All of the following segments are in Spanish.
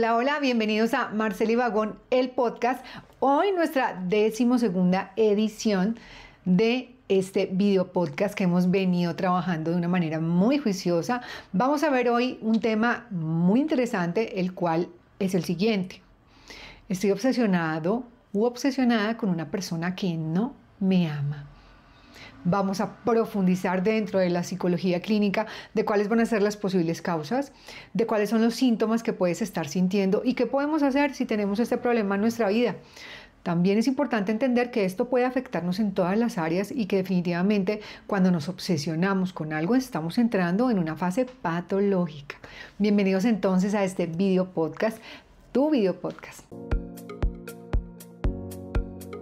Hola, hola, bienvenidos a Marcela y Vagón, el podcast. Hoy nuestra 12ª edición de este video podcast que hemos venido trabajando de una manera muy juiciosa. Vamos a ver hoy un tema muy interesante, el cual es el siguiente. Estoy obsesionado u obsesionada con una persona que no me ama. Vamos a profundizar dentro de la psicología clínica de cuáles van a ser las posibles causas, de cuáles son los síntomas que puedes estar sintiendo y qué podemos hacer si tenemos este problema en nuestra vida. También es importante entender que esto puede afectarnos en todas las áreas y que definitivamente cuando nos obsesionamos con algo estamos entrando en una fase patológica. Bienvenidos entonces a este video podcast, tu video podcast.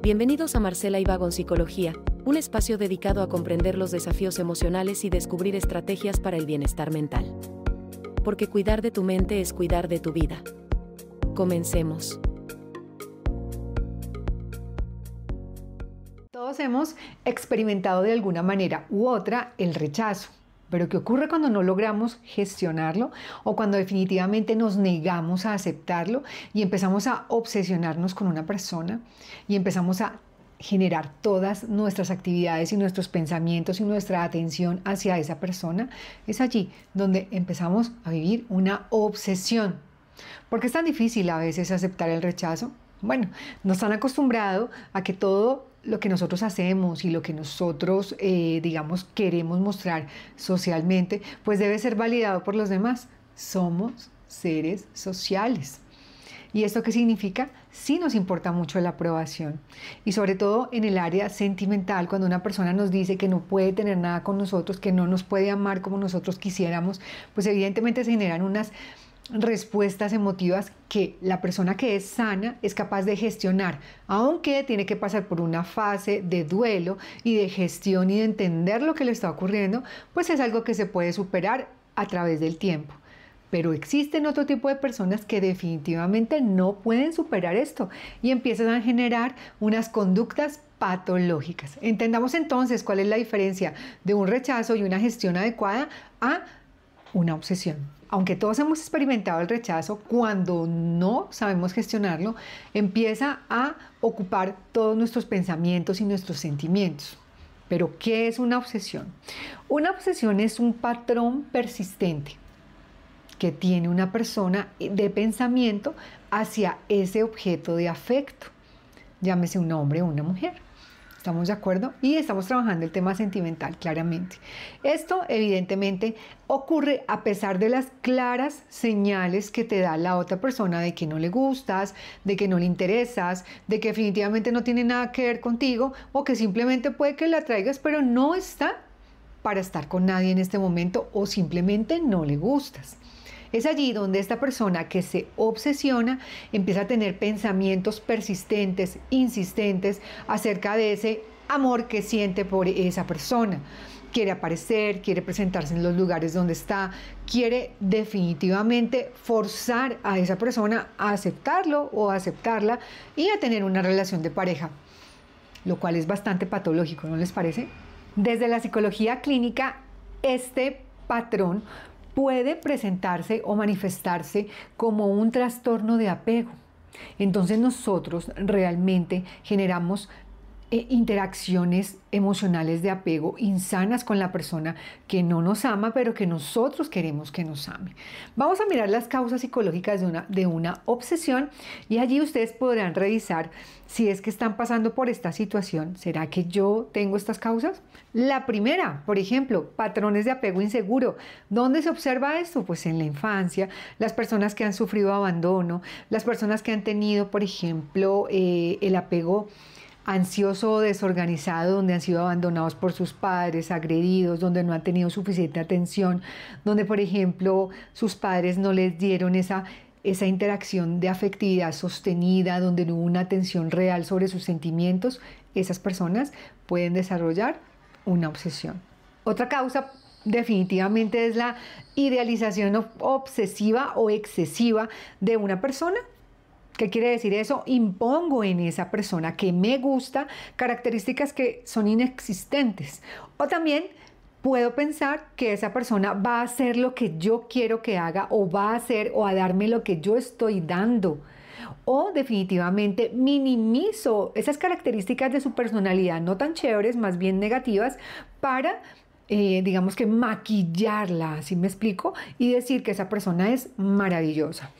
Bienvenidos a Marcela y Vagón Psicología, un espacio dedicado a comprender los desafíos emocionales y descubrir estrategias para el bienestar mental. Porque cuidar de tu mente es cuidar de tu vida. Comencemos. Todos hemos experimentado de alguna manera u otra el rechazo. Pero ¿qué ocurre cuando no logramos gestionarlo o cuando definitivamente nos negamos a aceptarlo y empezamos a obsesionarnos con una persona y empezamos a generar todas nuestras actividades y nuestros pensamientos y nuestra atención hacia esa persona? Es allí donde empezamos a vivir una obsesión. ¿Por qué es tan difícil a veces aceptar el rechazo? Bueno, nos han acostumbrado a que todo lo que nosotros hacemos y lo que nosotros, queremos mostrar socialmente, pues debe ser validado por los demás. Somos seres sociales. ¿Y esto qué significa? Sí nos importa mucho la aprobación. Y sobre todo en el área sentimental, cuando una persona nos dice que no puede tener nada con nosotros, que no nos puede amar como nosotros quisiéramos, pues evidentemente se generan unas respuestas emotivas que la persona que es sana es capaz de gestionar, aunque tiene que pasar por una fase de duelo y de gestión y de entender lo que le está ocurriendo, pues es algo que se puede superar a través del tiempo. Pero existen otro tipo de personas que definitivamente no pueden superar esto y empiezan a generar unas conductas patológicas. Entendamos entonces cuál es la diferencia de un rechazo y una gestión adecuada a una obsesión. Aunque todos hemos experimentado el rechazo, cuando no sabemos gestionarlo, empieza a ocupar todos nuestros pensamientos y nuestros sentimientos. Pero, ¿qué es una obsesión? Una obsesión es un patrón persistente que tiene una persona de pensamiento hacia ese objeto de afecto. Llámese un hombre o una mujer. ¿Estamos de acuerdo? Y estamos trabajando el tema sentimental, claramente. Esto, evidentemente, ocurre a pesar de las claras señales que te da la otra persona de que no le gustas, de que no le interesas, de que definitivamente no tiene nada que ver contigo o que simplemente puede que la traigas, pero no está para estar con nadie en este momento o simplemente no le gustas. Es allí donde esta persona que se obsesiona empieza a tener pensamientos persistentes, insistentes acerca de ese amor que siente por esa persona. Quiere aparecer, quiere presentarse en los lugares donde está, quiere definitivamente forzar a esa persona a aceptarlo o a aceptarla y a tener una relación de pareja, lo cual es bastante patológico, ¿no les parece? Desde la psicología clínica, este patrón puede presentarse o manifestarse como un trastorno de apego. Entonces nosotros realmente generamos interacciones emocionales de apego insanas con la persona que no nos ama, pero que nosotros queremos que nos ame. Vamos a mirar las causas psicológicas de una obsesión y allí ustedes podrán revisar si es que están pasando por esta situación. ¿Será que yo tengo estas causas? La primera, por ejemplo, patrones de apego inseguro. ¿Dónde se observa esto? Pues en la infancia, las personas que han sufrido abandono, las personas que han tenido, por ejemplo, el apego ansioso o desorganizado, donde han sido abandonados por sus padres, agredidos, donde no han tenido suficiente atención, donde, por ejemplo, sus padres no les dieron esa interacción de afectividad sostenida, donde no hubo una atención real sobre sus sentimientos. Esas personas pueden desarrollar una obsesión. Otra causa definitivamente es la idealización obsesiva o excesiva de una persona. ¿Qué quiere decir eso? Impongo en esa persona que me gusta características que son inexistentes. O también puedo pensar que esa persona va a hacer lo que yo quiero que haga o va a hacer o a darme lo que yo estoy dando. O definitivamente minimizo esas características de su personalidad no tan chéveres, más bien negativas, para, digamos que maquillarla, ¿sí me explico? Y decir que esa persona es maravillosa.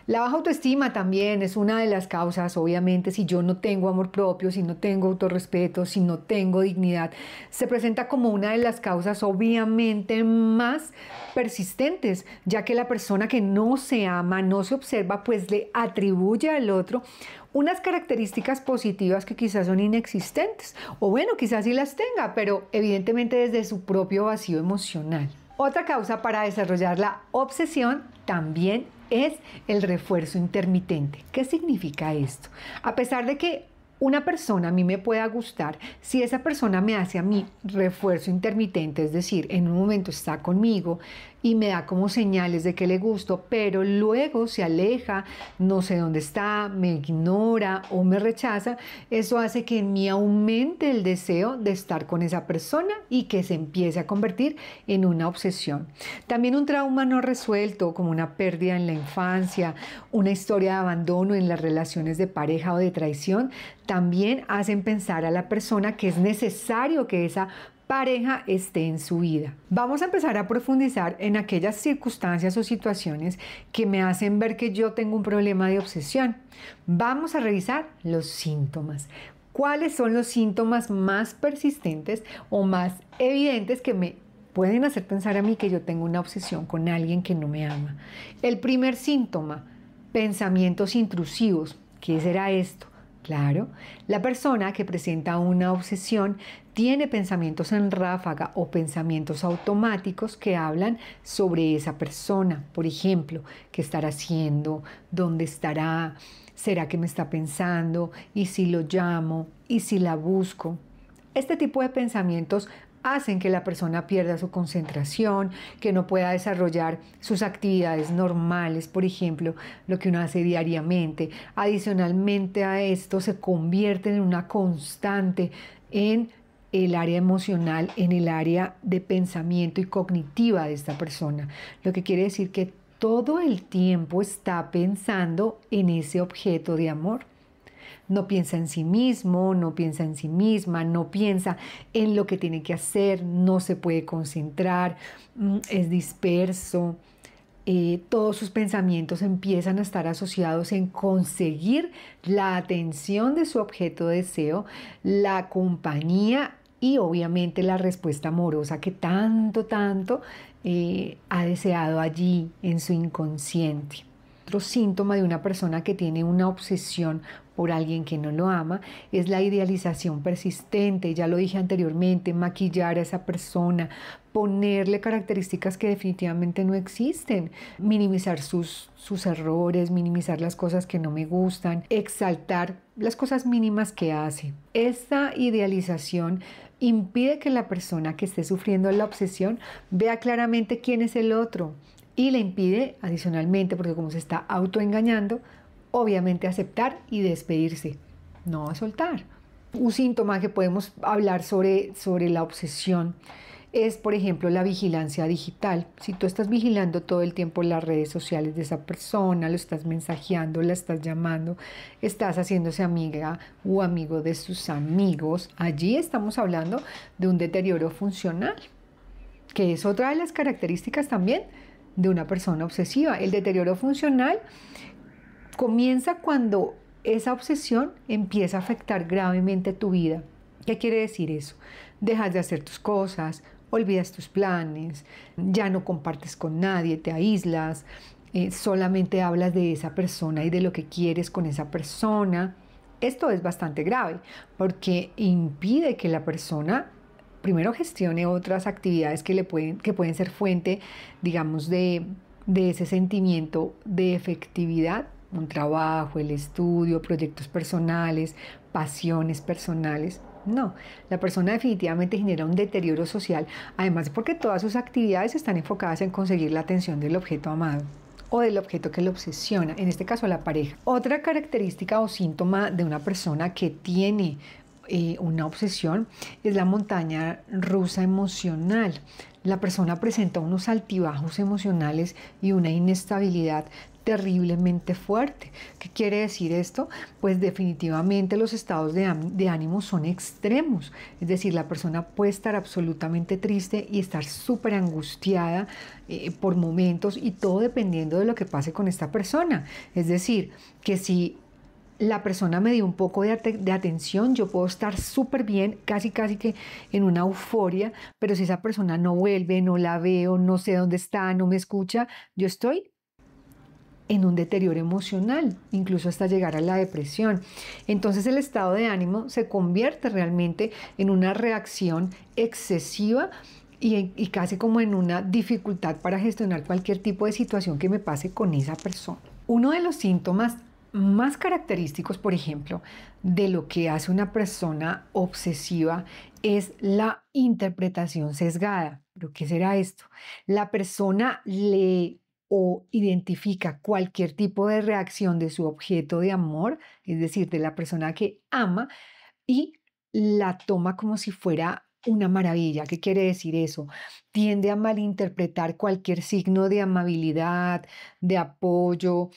La baja autoestima también es una de las causas, obviamente, si yo no tengo amor propio, si no tengo autorrespeto, si no tengo dignidad, se presenta como una de las causas obviamente más persistentes, ya que la persona que no se ama, no se observa, pues le atribuye al otro unas características positivas que quizás son inexistentes, o bueno, quizás sí las tenga, pero evidentemente desde su propio vacío emocional. Otra causa para desarrollar la obsesión también es el refuerzo intermitente. ¿Qué significa esto? A pesar de que una persona a mí me pueda gustar, si esa persona me hace a mí refuerzo intermitente, es decir, en un momento está conmigo y me da como señales de que le gusto, pero luego se aleja, no sé dónde está, me ignora o me rechaza, eso hace que en mí aumente el deseo de estar con esa persona y que se empiece a convertir en una obsesión. También un trauma no resuelto, como una pérdida en la infancia, una historia de abandono en las relaciones de pareja o de traición, también hacen pensar a la persona que es necesario que esa pareja esté en su vida. Vamos a empezar a profundizar en aquellas circunstancias o situaciones que me hacen ver que yo tengo un problema de obsesión. Vamos a revisar los síntomas. ¿Cuáles son los síntomas más persistentes o más evidentes que me pueden hacer pensar a mí que yo tengo una obsesión con alguien que no me ama? El primer síntoma, pensamientos intrusivos. ¿Qué será esto? Claro, la persona que presenta una obsesión tiene pensamientos en ráfaga o pensamientos automáticos que hablan sobre esa persona. Por ejemplo, ¿qué estará haciendo? ¿Dónde estará? ¿Será que me está pensando? ¿Y si lo llamo? ¿Y si la busco? Este tipo de pensamientos hacen que la persona pierda su concentración, que no pueda desarrollar sus actividades normales, por ejemplo, lo que uno hace diariamente. Adicionalmente a esto, se convierte en una constante en el área emocional, en el área de pensamiento y cognitiva de esta persona, lo que quiere decir que todo el tiempo está pensando en ese objeto de amor. No piensa en sí mismo, no piensa en sí misma, no piensa en lo que tiene que hacer, no se puede concentrar, es disperso. Todos sus pensamientos empiezan a estar asociados en conseguir la atención de su objeto de deseo, la compañía y obviamente la respuesta amorosa que tanto ha deseado allí en su inconsciente. Otro síntoma de una persona que tiene una obsesión por alguien que no lo ama es la idealización persistente. Ya lo dije anteriormente, maquillar a esa persona, ponerle características que definitivamente no existen, minimizar sus errores, minimizar las cosas que no me gustan, exaltar las cosas mínimas que hace. Esta idealización impide que la persona que esté sufriendo la obsesión vea claramente quién es el otro. Y le impide, adicionalmente, porque como se está autoengañando, obviamente aceptar y despedirse, no a soltar. Un síntoma que podemos hablar sobre la obsesión es, por ejemplo, la vigilancia digital. Si tú estás vigilando todo el tiempo las redes sociales de esa persona, lo estás mensajeando, la estás llamando, estás haciéndose amiga o amigo de sus amigos, allí estamos hablando de un deterioro funcional, que es otra de las características también de una persona obsesiva. El deterioro funcional comienza cuando esa obsesión empieza a afectar gravemente tu vida. ¿Qué quiere decir eso? Dejas de hacer tus cosas, olvidas tus planes, ya no compartes con nadie, te aíslas, solamente hablas de esa persona y de lo que quieres con esa persona. Esto es bastante grave porque impide que la persona primero gestione otras actividades que pueden ser fuente, digamos, de ese sentimiento de efectividad, un trabajo, el estudio, proyectos personales, pasiones personales. No, la persona definitivamente genera un deterioro social, además porque todas sus actividades están enfocadas en conseguir la atención del objeto amado o del objeto que lo obsesiona, en este caso la pareja. Otra característica o síntoma de una persona que tiene una obsesión es la montaña rusa emocional. La persona presenta unos altibajos emocionales y una inestabilidad terriblemente fuerte. ¿Qué quiere decir esto? Pues definitivamente los estados de ánimo son extremos. Es decir, la persona puede estar absolutamente triste y estar súper angustiada por momentos, y todo dependiendo de lo que pase con esta persona. Es decir, que si la persona me dio un poco de atención, yo puedo estar súper bien, casi que en una euforia, pero si esa persona no vuelve, no la veo, no sé dónde está, no me escucha, yo estoy en un deterioro emocional, incluso hasta llegar a la depresión. Entonces el estado de ánimo se convierte realmente en una reacción excesiva y casi como en una dificultad para gestionar cualquier tipo de situación que me pase con esa persona. Uno de los síntomas más característicos, por ejemplo, de lo que hace una persona obsesiva es la interpretación sesgada. ¿Pero qué será esto? La persona lee o identifica cualquier tipo de reacción de su objeto de amor, es decir, de la persona que ama, y la toma como si fuera una maravilla. ¿Qué quiere decir eso? Tiende a malinterpretar cualquier signo de amabilidad, de apoyo,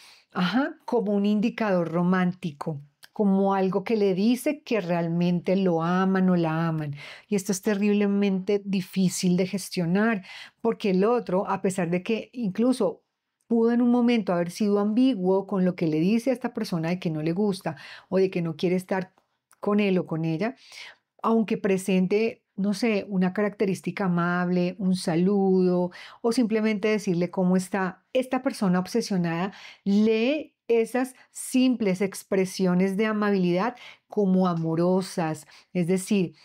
como un indicador romántico, como algo que le dice que realmente lo aman o la aman. Y esto es terriblemente difícil de gestionar, porque el otro, a pesar de que incluso pudo en un momento haber sido ambiguo con lo que le dice a esta persona de que no le gusta o de que no quiere estar con él o con ella, aunque presente, no sé, una característica amable, un saludo o simplemente decirle cómo está, esta persona obsesionada lee esas simples expresiones de amabilidad como amorosas, es decir,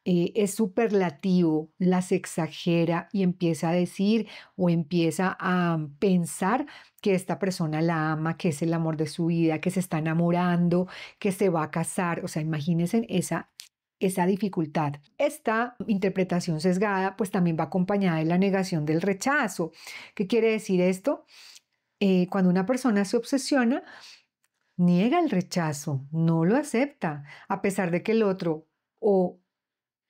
es superlativo, las exagera y empieza a decir o empieza a pensar que esta persona la ama, que es el amor de su vida, que se está enamorando, que se va a casar. O sea, imagínense esa dificultad. Esta interpretación sesgada pues también va acompañada de la negación del rechazo. ¿Qué quiere decir esto? Cuando una persona se obsesiona, niega el rechazo, no lo acepta, a pesar de que el otro o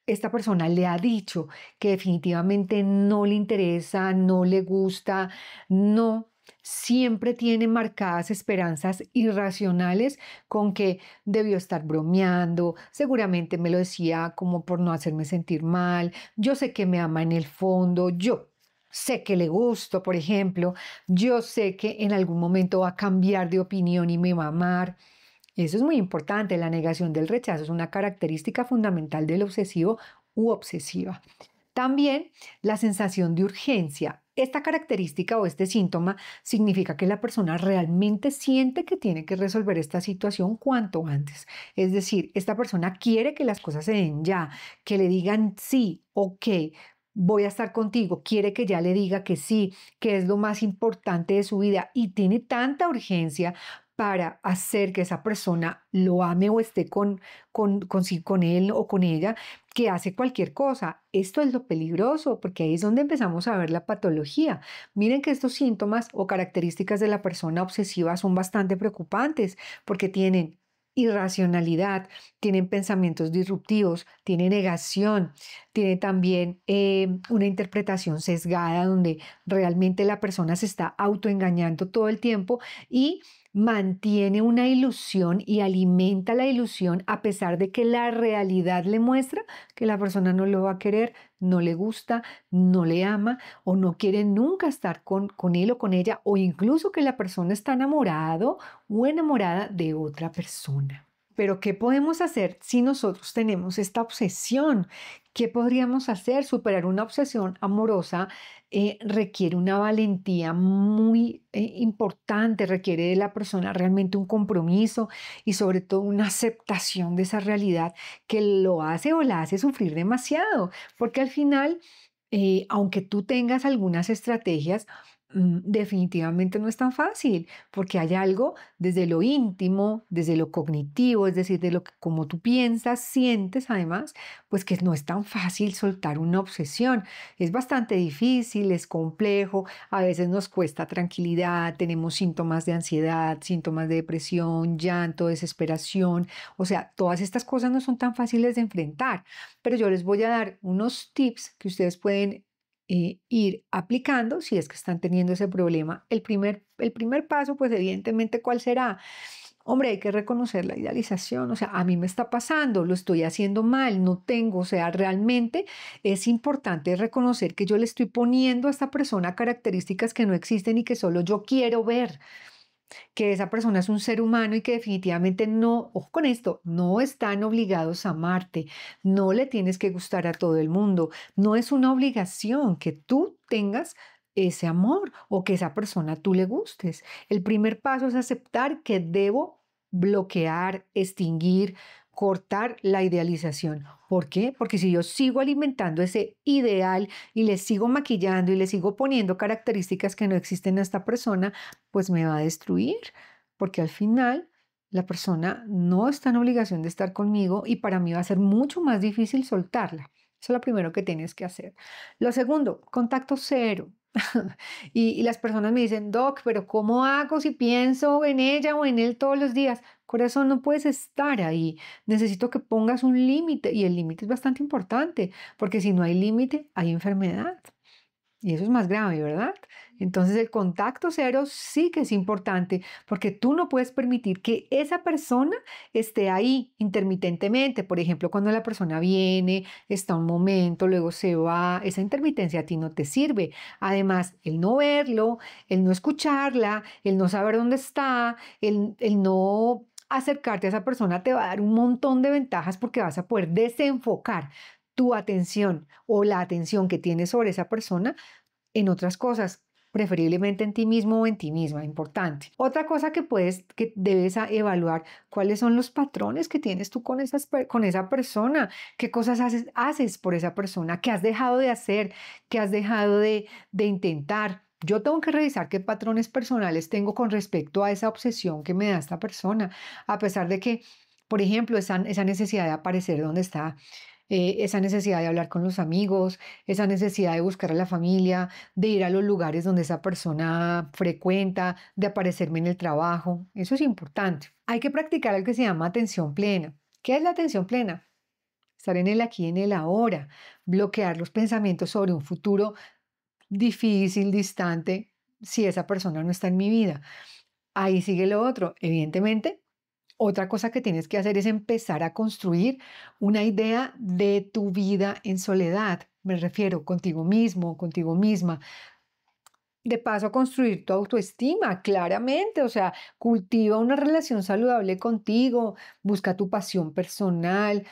esta persona le ha dicho que definitivamente no le interesa, no le gusta, no, siempre tiene marcadas esperanzas irracionales con que debió estar bromeando, seguramente me lo decía como por no hacerme sentir mal, yo sé que me ama en el fondo, yo sé que le gusto, por ejemplo, yo sé que en algún momento va a cambiar de opinión y me va a amar. Eso es muy importante. La negación del rechazo es una característica fundamental del obsesivo u obsesiva. También la sensación de urgencia. Esta característica o este síntoma significa que la persona realmente siente que tiene que resolver esta situación cuanto antes. Es decir, esta persona quiere que las cosas se den ya, que le digan sí, ok, voy a estar contigo, quiere que ya le diga que sí, que es lo más importante de su vida, y tiene tanta urgencia para hacer que esa persona lo ame o esté con él o con ella, que hace cualquier cosa. Esto es lo peligroso, porque ahí es donde empezamos a ver la patología. Miren que estos síntomas o características de la persona obsesiva son bastante preocupantes, porque tienen irracionalidad, tienen pensamientos disruptivos, tiene negación, tiene también una interpretación sesgada donde realmente la persona se está autoengañando todo el tiempo y mantiene una ilusión y alimenta la ilusión a pesar de que la realidad le muestra que la persona no lo va a querer, no le gusta, no le ama o no quiere nunca estar con él o con ella, o incluso que la persona está enamorado o enamorada de otra persona. Pero ¿qué podemos hacer si nosotros tenemos esta obsesión? ¿Qué podríamos hacer? Superar una obsesión amorosa requiere una valentía muy importante, requiere de la persona realmente un compromiso y sobre todo una aceptación de esa realidad que lo hace o la hace sufrir demasiado, porque al final, aunque tú tengas algunas estrategias, definitivamente no es tan fácil, porque hay algo desde lo íntimo, desde lo cognitivo, es decir, de lo que como tú piensas, sientes además, pues que no es tan fácil soltar una obsesión. Es bastante difícil, es complejo, a veces nos cuesta tranquilidad, tenemos síntomas de ansiedad, síntomas de depresión, llanto, desesperación, o sea, todas estas cosas no son tan fáciles de enfrentar, pero yo les voy a dar unos tips que ustedes pueden ir aplicando si es que están teniendo ese problema. El primer paso, pues evidentemente, ¿cuál será? Hombre, hay que reconocer la idealización, o sea, a mí me está pasando, lo estoy haciendo mal, no tengo, o sea, realmente es importante reconocer que yo le estoy poniendo a esta persona características que no existen y que solo yo quiero ver, que esa persona es un ser humano y que definitivamente no, ojo con esto, no están obligados a amarte, no le tienes que gustar a todo el mundo, no es una obligación que tú tengas ese amor o que esa persona tú le gustes. El primer paso es aceptar que debo bloquear, extinguir, cortar la idealización. ¿Por qué? Porque si yo sigo alimentando ese ideal y le sigo maquillando y le sigo poniendo características que no existen a esta persona, pues me va a destruir, porque al final la persona no está en obligación de estar conmigo y para mí va a ser mucho más difícil soltarla. Eso es lo primero que tienes que hacer. Lo segundo, contacto cero. Y las personas me dicen, Doc, pero ¿cómo hago si pienso en ella o en él todos los días? Corazón, no puedes estar ahí. Necesito que pongas un límite y el límite es bastante importante, porque si no hay límite, hay enfermedad. Y eso es más grave, ¿verdad? Entonces el contacto cero sí que es importante porque tú no puedes permitir que esa persona esté ahí intermitentemente. Por ejemplo, cuando la persona viene, está un momento, luego se va, esa intermitencia a ti no te sirve. Además, el no verlo, el no escucharla, el no saber dónde está, el no acercarte a esa persona te va a dar un montón de ventajas porque vas a poder desenfocar tu atención o la atención que tienes sobre esa persona en otras cosas, preferiblemente en ti mismo o en ti misma, importante. Otra cosa que debes evaluar, cuáles son los patrones que tienes tú con esa persona, qué cosas haces por esa persona, qué has dejado de hacer, qué has dejado de intentar. Yo tengo que revisar qué patrones personales tengo con respecto a esa obsesión que me da esta persona, a pesar de que, por ejemplo, esa necesidad de aparecer donde está, esa necesidad de hablar con los amigos, esa necesidad de buscar a la familia, de ir a los lugares donde esa persona frecuenta, de aparecerme en el trabajo. Eso es importante. Hay que practicar algo que se llama atención plena. ¿Qué es la atención plena? Estar en el aquí y en el ahora, bloquear los pensamientos sobre un futuro difícil, distante, si esa persona no está en mi vida. Ahí sigue lo otro. Evidentemente, otra cosa que tienes que hacer es empezar a construir una idea de tu vida en soledad. Me refiero contigo mismo, contigo misma. De paso, a construir tu autoestima, claramente. O sea, cultiva una relación saludable contigo, busca tu pasión personal,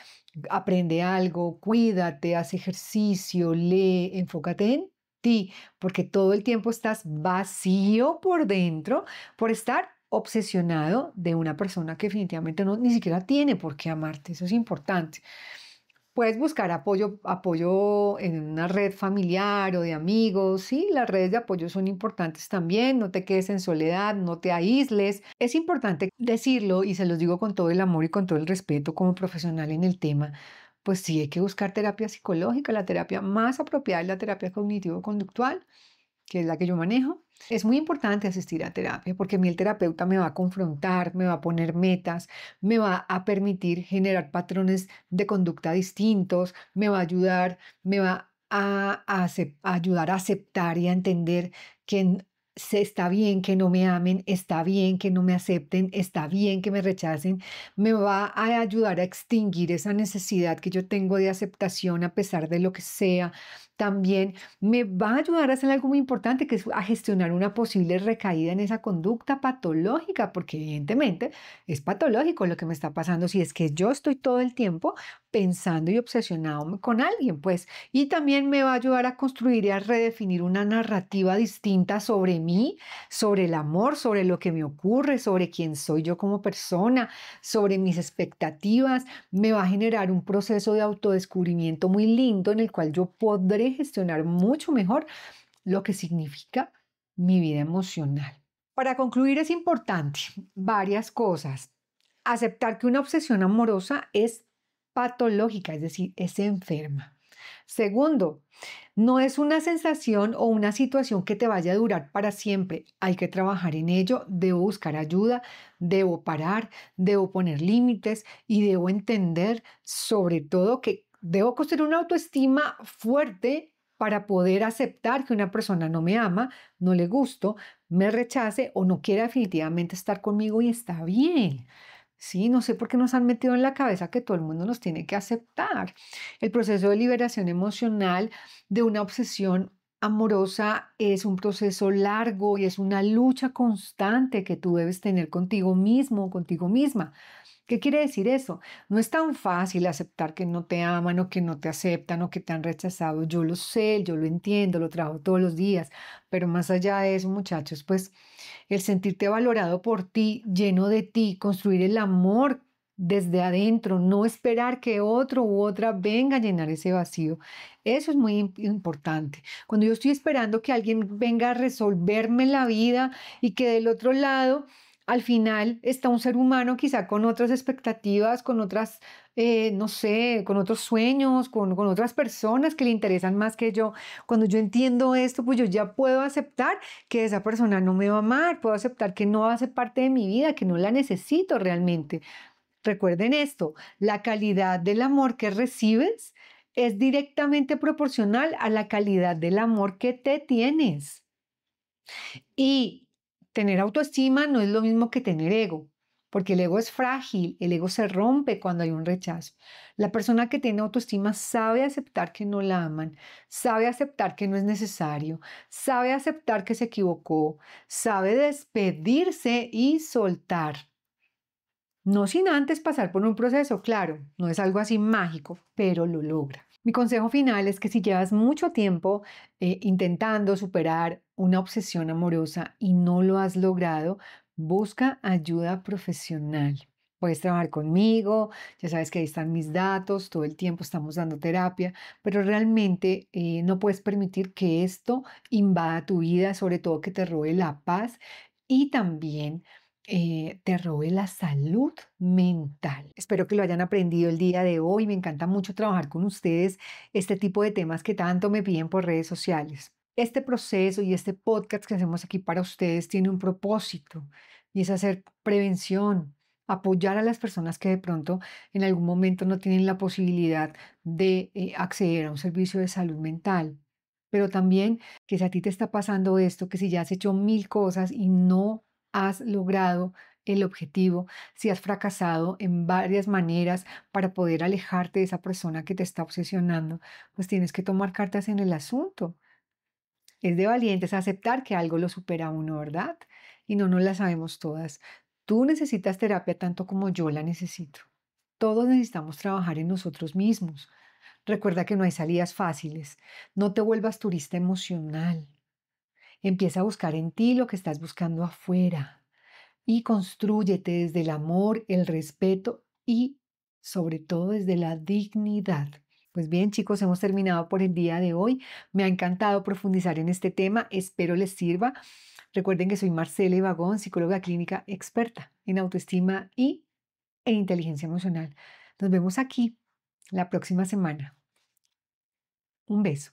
aprende algo, cuídate, haz ejercicio, lee, enfócate en ti, porque todo el tiempo estás vacío por dentro por estar obsesionado de una persona que definitivamente no, ni siquiera tiene por qué amarte. Eso es importante. Puedes buscar apoyo en una red familiar o de amigos. Sí, las redes de apoyo son importantes también. No te quedes en soledad, no te aísles. Es importante decirlo y se los digo con todo el amor y con todo el respeto como profesional en el tema. Pues sí, hay que buscar terapia psicológica. La terapia más apropiada es la terapia cognitivo-conductual, que es la que yo manejo. Es muy importante asistir a terapia porque a mí el terapeuta me va a confrontar, me va a poner metas, me va a permitir generar patrones de conducta distintos, me va a ayudar, me va a ayudar a aceptar y a entender que está bien que no me amen, está bien que no me acepten, está bien que me rechacen, me va a ayudar a extinguir esa necesidad que yo tengo de aceptación a pesar de lo que sea. También me va a ayudar a hacer algo muy importante, que es a gestionar una posible recaída en esa conducta patológica, porque evidentemente es patológico lo que me está pasando si es que yo estoy todo el tiempo pensando y obsesionado con alguien, pues. Y también me va a ayudar a construir y a redefinir una narrativa distinta sobre mí, sobre el amor, sobre lo que me ocurre, sobre quién soy yo como persona, sobre mis expectativas. Me va a generar un proceso de autodescubrimiento muy lindo en el cual yo podré gestionar mucho mejor lo que significa mi vida emocional. Para concluir, es importante varias cosas. Aceptar que una obsesión amorosa es patológica, es decir, es enferma. Segundo, no es una sensación o una situación que te vaya a durar para siempre. Hay que trabajar en ello, debo buscar ayuda, debo parar, debo poner límites y debo entender sobre todo que debo construir una autoestima fuerte para poder aceptar que una persona no me ama, no le gusto, me rechace o no quiera definitivamente estar conmigo y está bien. Sí, no sé por qué nos han metido en la cabeza que todo el mundo nos tiene que aceptar. El proceso de liberación emocional de una obsesión amorosa es un proceso largo y es una lucha constante que tú debes tener contigo mismo, contigo misma. ¿Qué quiere decir eso? No es tan fácil aceptar que no te aman o que no te aceptan o que te han rechazado. Yo lo sé, yo lo entiendo, lo trabajo todos los días, pero más allá de eso, muchachos, pues el sentirte valorado por ti, lleno de ti, construir el amor desde adentro, no esperar que otro u otra venga a llenar ese vacío. Eso es muy importante. Cuando yo estoy esperando que alguien venga a resolverme la vida y que del otro lado al final está un ser humano quizá con otras expectativas, con otras, no sé, con otros sueños, con otras personas que le interesan más que yo. Cuando yo entiendo esto, pues yo ya puedo aceptar que esa persona no me va a amar, puedo aceptar que no va a ser parte de mi vida, que no la necesito realmente. Recuerden esto, la calidad del amor que recibes es directamente proporcional a la calidad del amor que te tienes. Y tener autoestima no es lo mismo que tener ego, porque el ego es frágil, el ego se rompe cuando hay un rechazo. La persona que tiene autoestima sabe aceptar que no la aman, sabe aceptar que no es necesario, sabe aceptar que se equivocó, sabe despedirse y soltar. No sin antes pasar por un proceso, claro, no es algo así mágico, pero lo logra. Mi consejo final es que si llevas mucho tiempo intentando superar una obsesión amorosa y no lo has logrado, busca ayuda profesional. Puedes trabajar conmigo, ya sabes que ahí están mis datos, todo el tiempo estamos dando terapia, pero realmente no puedes permitir que esto invada tu vida, sobre todo que te robe la paz y también te robe la salud mental. Espero que lo hayan aprendido el día de hoy. Me encanta mucho trabajar con ustedes este tipo de temas que tanto me piden por redes sociales. Este proceso y este podcast que hacemos aquí para ustedes tiene un propósito y es hacer prevención, apoyar a las personas que de pronto en algún momento no tienen la posibilidad de acceder a un servicio de salud mental. Pero también que si a ti te está pasando esto, que si ya has hecho mil cosas y no has logrado el objetivo, si has fracasado en varias maneras para poder alejarte de esa persona que te está obsesionando, pues tienes que tomar cartas en el asunto. Es de valientes aceptar que algo lo supera a uno, ¿verdad? Y no nos la sabemos todas. Tú necesitas terapia tanto como yo la necesito. Todos necesitamos trabajar en nosotros mismos. Recuerda que no hay salidas fáciles. No te vuelvas turista emocional. Empieza a buscar en ti lo que estás buscando afuera y constrúyete desde el amor, el respeto y sobre todo desde la dignidad. Pues bien, chicos, hemos terminado por el día de hoy. Me ha encantado profundizar en este tema. Espero les sirva. Recuerden que soy Marcela Ibagón, psicóloga clínica experta en autoestima e inteligencia emocional. Nos vemos aquí la próxima semana. Un beso.